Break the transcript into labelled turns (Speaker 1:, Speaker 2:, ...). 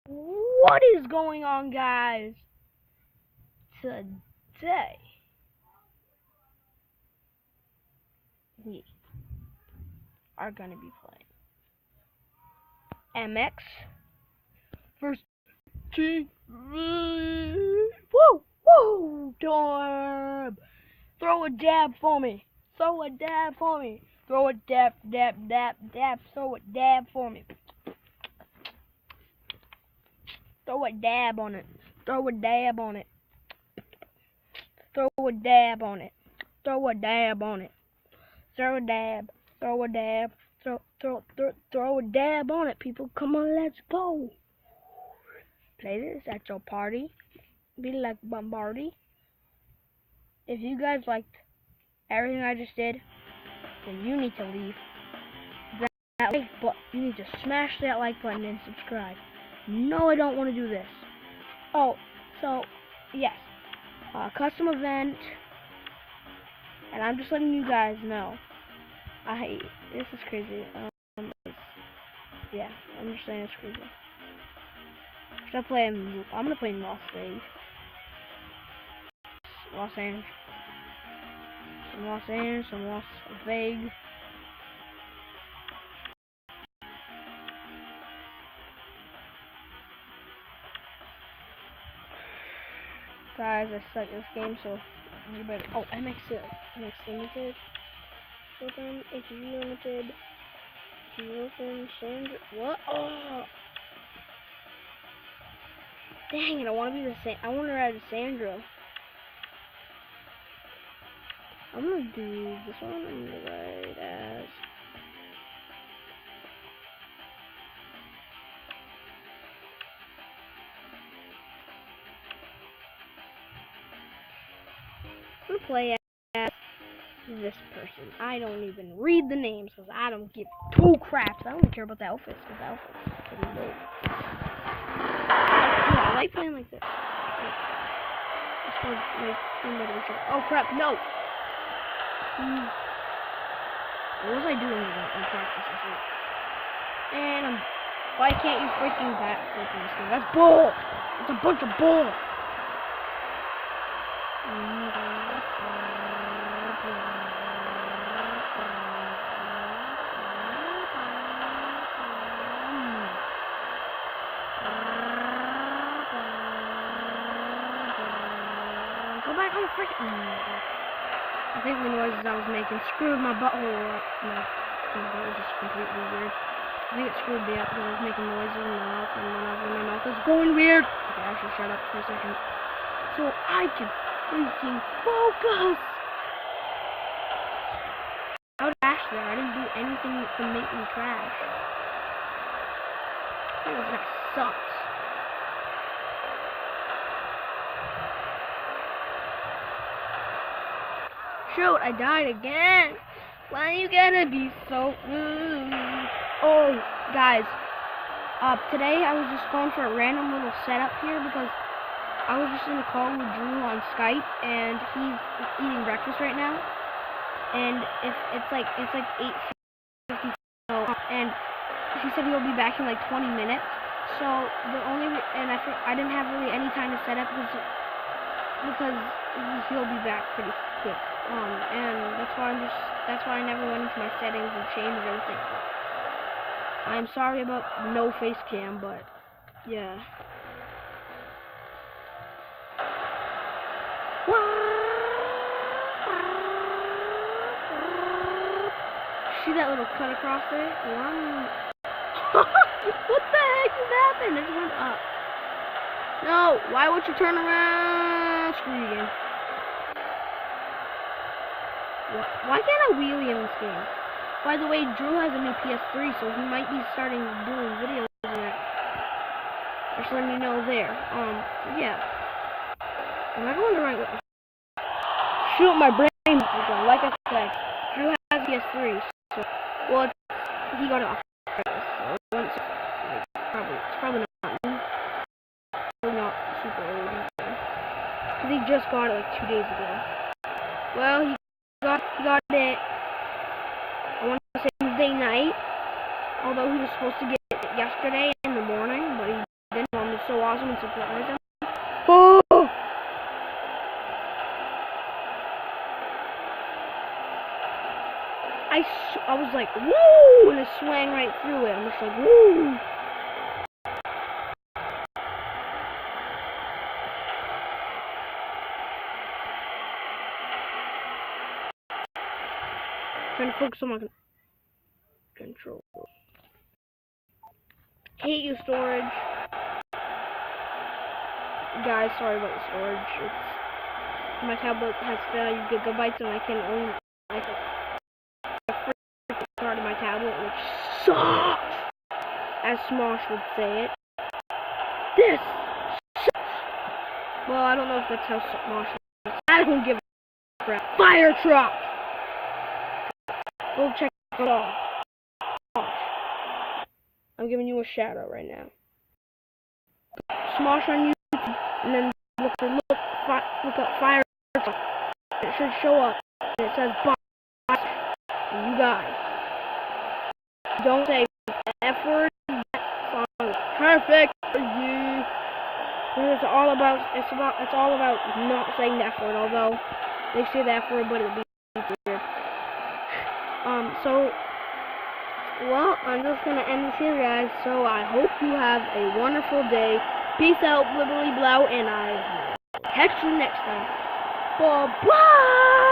Speaker 1: What is going on, guys? Today we are going to be playing MX versus T. Woo! Woo! Dorm! Throw a dab for me. Throw a dab for me. Throw a dab, dab, dab, dab. Throw a dab for me. Throw a dab on it. Throw a dab on it. Throw a dab on it. Throw a dab on it. Throw a dab. Throw a dab. Throw a dab on it, people. Come on, let's go. Play this at your party. Be like Bombardi. If you guys liked everything I just did, then you need to leave that like button. You need to smash that like button and subscribe. No, I don't want to do this. Oh, so yes, custom event, and I'm just letting you guys know. This is crazy. Yeah, I'm just saying it's crazy. Should I play in? I'm gonna play in Los Angeles. Some Las Vegas. Guys, I suck at this game, so you better. Oh, MX Limited. Open HG Limited. Open Sandra. What? Oh! Dang it! I want to be the same. I want to ride a Sandra. I'm gonna do this one. I'm gonna ride as. I'm gonna play as this person. I don't even read the names because I don't give two craps. I don't care about the outfits because the outfits are pretty low. Yeah, I like playing like this. Oh crap, no! What was I doing in practice? And why can't you freaking backflip in this game? That's bull! It's a bunch of bull! Go back on the freaking... I think the noises I was making screwed my butthole up. No, that was just completely weird. I think it screwed me up because I was making noises in my mouth, and whenever my mouth is going weird. Okay, I should shut up for a second. So I can freaking focus! I would crash there. I didn't do anything to make me crash. That sucks. Shoot, I died again. Why you gotta be so rude? Oh, guys. Today I was just going for a random little setup here because I was just in a call with Drew on Skype and he's eating breakfast right now. And it's like 8:50. And he said he'll be back in like 20 minutes. So I didn't have really any time to set up because he'll be back pretty quick. And that's why I never went into my settings and changed everything. I'm sorry about no face cam, but yeah. See that little cut across there? What the heck just happened? It just went up. No, why would you turn around? Screw you again. Why can't I wheelie in this game? By the way, Drew has a new PS3, so he might be starting doing videos in that. Just letting you know there. Yeah. Am I going the right way? Shoot, my brain. Like I said, Drew has PS3, so he got it off. So it's probably not super old. Because he just got it like 2 days ago. Well, he got it, I want to say Tuesday night, although he was supposed to get it yesterday in the morning, but he didn't want is so awesome and surprising. Oh! I was like, woo! And it swang right through it. I'm just like, woo! Trying to focus on my control. Hate you, storage. Guys, sorry about the storage. My tablet has failed gigabytes and I can only start my tablet, which sucks, as Smosh would say it. This sucks. Well, I don't know if that's how Smosh is. I don't give a crap. Fire truck. Go check it out. I'm giving you a shout out right now. Smosh on YouTube, and then look up fire truck. It should show up, and it says boss. And you guys, don't say F word. That song is perfect for you. It's all about not saying the F word, although they say the F word, but it'd be weird. Well, I'm just gonna end this here, guys. So I hope you have a wonderful day. Peace out, blibbly blow, and I will catch you next time. Bye bye.